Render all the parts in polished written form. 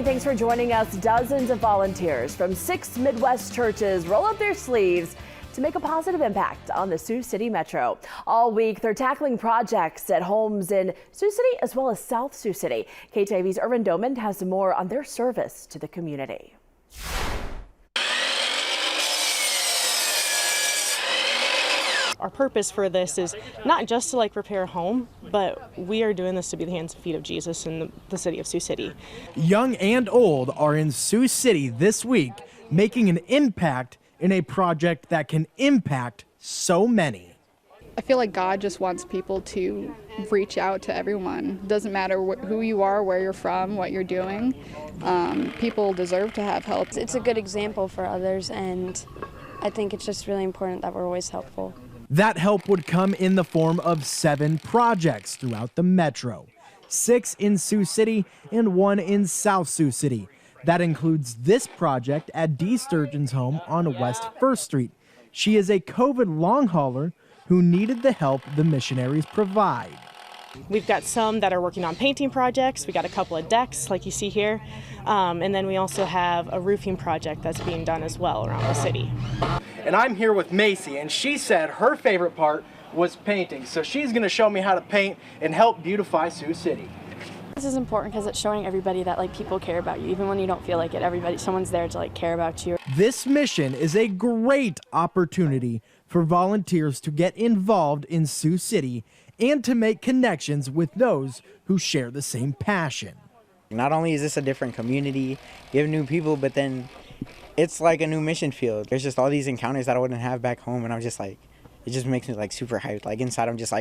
Thanks for joining us. Dozens of volunteers from 6 Midwest churches roll up their sleeves to make a positive impact on the Sioux City Metro. All week, they're tackling projects at homes in Sioux City as well as South Sioux City. KTIV's Irvin Doman has more on their service to the community. Our purpose for this is not just to repair a home, but we are doing this to be the hands and feet of Jesus in the city of Sioux City. Young and old are in Sioux City this week, making an impact in a project that can impact so many. I feel like God just wants people to reach out to everyone. Doesn't matter who you are, where you're from, what you're doing. People deserve to have help. It's a good example for others, and I think it's just really important that we're always helpful. That help would come in the form of 7 projects throughout the metro, 6 in Sioux City and 1 in South Sioux City. That includes this project at Dee Sturgeon's home on West 1st Street. She is a COVID long hauler who needed the help the missionaries provide. We've got some that are working on painting projects. We got a couple of decks like you see here. And then we also have a roofing project that's being done as well around the city. And I'm here with Macy, and she said her favorite part was painting. So she's going to show me how to paint and help beautify Sioux City. This is important because it's showing everybody that people care about you, even when you don't feel like it. Someone's there to care about you. This mission is a great opportunity for volunteers to get involved in Sioux City and to make connections with those who share the same passion. Not only is this a different community, you have new people, but then it's like a new mission field. There's just all these encounters that I wouldn't have back home, and I'm just it just makes me super hyped. Inside I'm just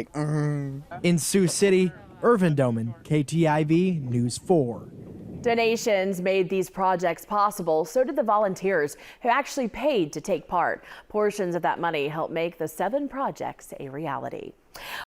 In Sioux City, Irvin Doman, KTIV News 4. Donations made these projects possible. So did the volunteers who actually paid to take part. Portions of that money helped make the 7 projects a reality.